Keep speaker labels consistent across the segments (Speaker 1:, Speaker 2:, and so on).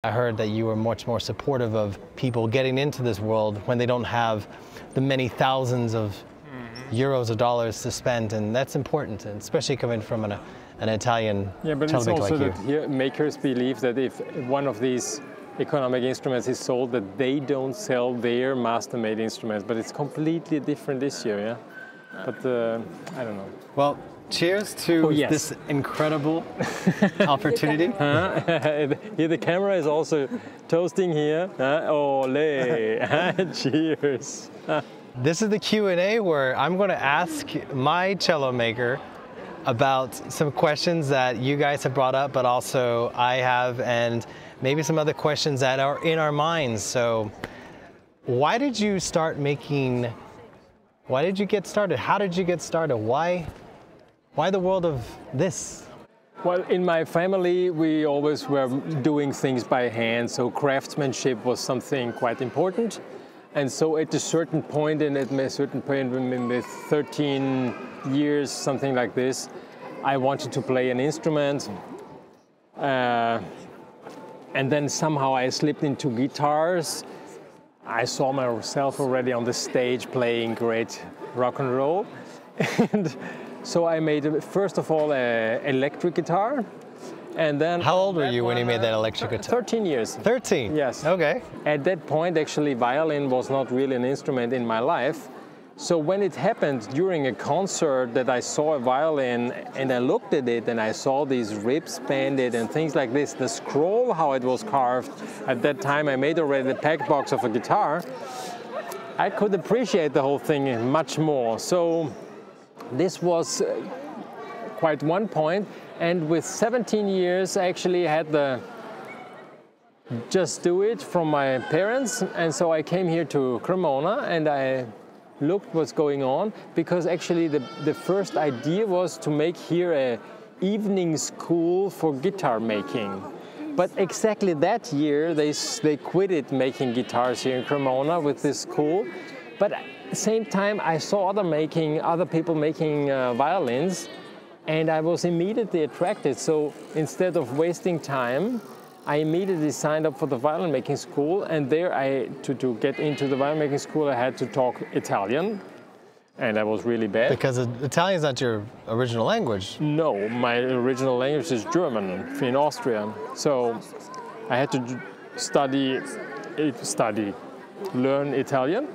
Speaker 1: I heard that you were much more supportive of people getting into this world when they don't have the many thousands of euros or dollars to spend, and that's important, and especially coming from an Italian
Speaker 2: but it's also that here makers believe that if one of these economic instruments is sold, that they don't sell their master-made instruments, but it's completely different this year, yeah? But I don't know.
Speaker 1: Well, cheers to this incredible opportunity.
Speaker 2: Here the camera is also toasting here. Ole! Cheers!
Speaker 1: This is the Q&A where I'm going to ask my cello maker about some questions that you guys have brought up, but also I have, and maybe some other questions that are in our minds. So why did you start making, why did you get started? How did you get started? Why the world of this?
Speaker 2: Well, in my family, we always were doing things by hand, so craftsmanship was something quite important. And so at a certain point, in 13 years, something like this, I wanted to play an instrument. And then somehow I slipped into guitars. I saw myself already on the stage playing great rock and roll. And so I made, first of all, an electric guitar. And then,
Speaker 1: how old were you when you made that electric guitar?
Speaker 2: 13 years.
Speaker 1: 13?
Speaker 2: Yes.
Speaker 1: Okay.
Speaker 2: At that point, actually, violin was not really an instrument in my life. So when it happened during a concert that I saw a violin and I looked at it and I saw these ribs banded and things like this, the scroll, how it was carved, at that time I made already the pack box of a guitar, I could appreciate the whole thing much more. So this was quite one point. And with 17 years, I actually had the just do it from my parents. And so I came here to Cremona and I looked what's going on, because actually the first idea was to make here a evening school for guitar making. But exactly that year, they quitted making guitars here in Cremona with this school. But at the same time, I saw other people making violins. And I was immediately attracted. So instead of wasting time, I immediately signed up for the violin making school. And there, to get into the violin making school, I had to talk Italian. And I was really bad.
Speaker 1: Because Italian is not your original language.
Speaker 2: No, my original language is German in Austria. So I had to learn Italian.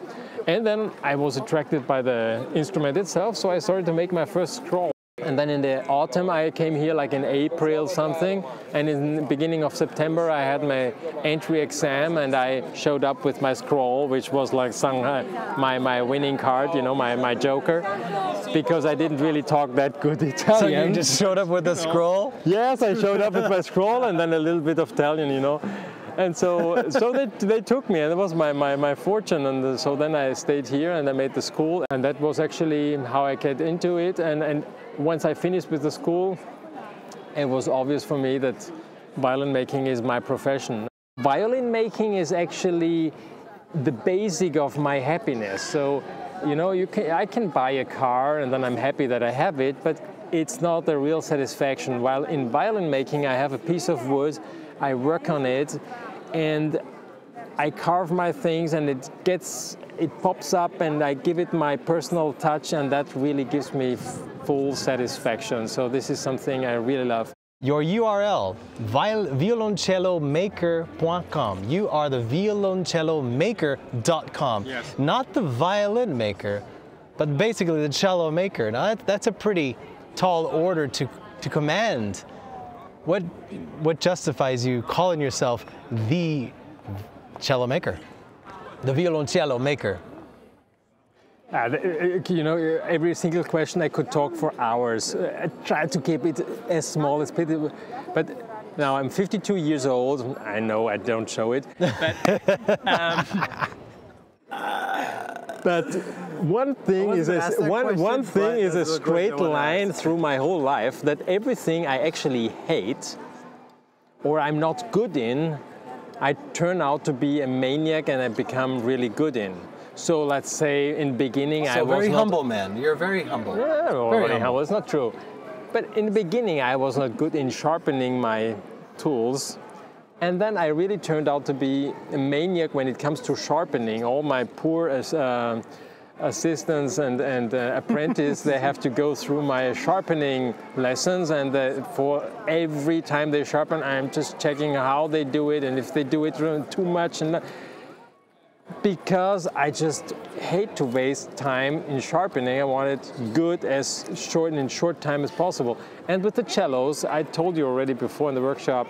Speaker 2: And then I was attracted by the instrument itself. So I started to make my first scroll. And then in the autumn, I came here like in April something, and in the beginning of September, I had my entry exam, and I showed up with my scroll, which was like my winning card, you know, my joker, because I didn't really talk that good Italian.
Speaker 1: So you just showed up with a scroll?
Speaker 2: Yes, I showed up with my scroll and then a little bit of Italian, you know. And so they took me, and it was my fortune. And so then I stayed here and I made the school, and that was actually how I got into it. And once I finished with the school, it was obvious for me that violin making is my profession. Violin making is actually the basic of my happiness. So, you know, I can buy a car and then I'm happy that I have it, but it's not a real satisfaction. While in violin making, I have a piece of wood, I work on it, and I carve my things, and it pops up, and I give it my personal touch, and that really gives me full satisfaction. So this is something I really love.
Speaker 1: Your URL, violoncellomaker.com. You are the violoncellomaker.com.
Speaker 2: Yes.
Speaker 1: Not the violin maker, but basically the cello maker. Now that's a pretty tall order to command. What justifies you calling yourself the cello maker, the violoncello maker?
Speaker 2: You know, every single question I could talk for hours. I tried to keep it as small as possible, but now I'm 52 years old. I know I don't show it, but one thing is a straight line through my whole life, that everything I actually hate or I'm not good in, I turn out to be a maniac and I become really good in. So let's say in beginning I was
Speaker 1: very humble man. You're very humble.
Speaker 2: Yeah, very humble. It's not true. But in the beginning I was not good in sharpening my tools. And then I really turned out to be a maniac when it comes to sharpening. All my poor assistants and apprentices, they have to go through my sharpening lessons, and for every time they sharpen, I'm just checking how they do it and if they do it too much. And because I just hate to waste time in sharpening, I want it good as short in short time as possible. And with the cellos, I told you already before in the workshop,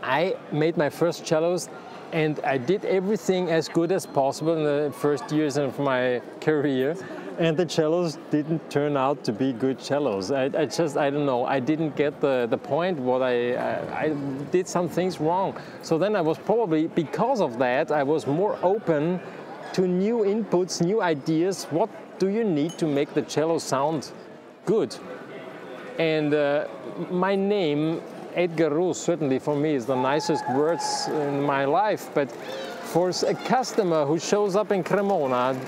Speaker 2: I made my first cellos and I did everything as good as possible in the first years of my career. And the cellos didn't turn out to be good cellos. I don't know, I didn't get the point. I did some things wrong. So then I was probably, because of that, I was more open to new inputs, new ideas. What do you need to make the cello sound good? And my name, Edgar Russ, certainly for me is the nicest words in my life, but for a customer who shows up in Cremona,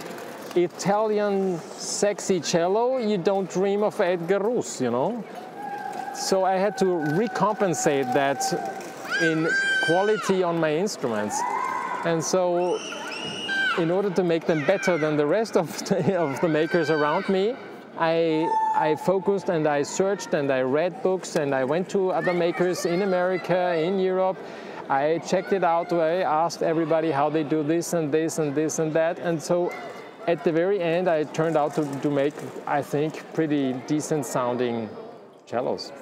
Speaker 2: Italian sexy cello, you don't dream of Edgar Russ, you know? So I had to recompensate that in quality on my instruments. And so in order to make them better than the rest of the makers around me, I focused and I searched and I read books and I went to other makers in America, in Europe. I checked it out. I asked everybody how they do this and this and this and that. And so at the very end, I turned out to make, I think, pretty decent sounding cellos.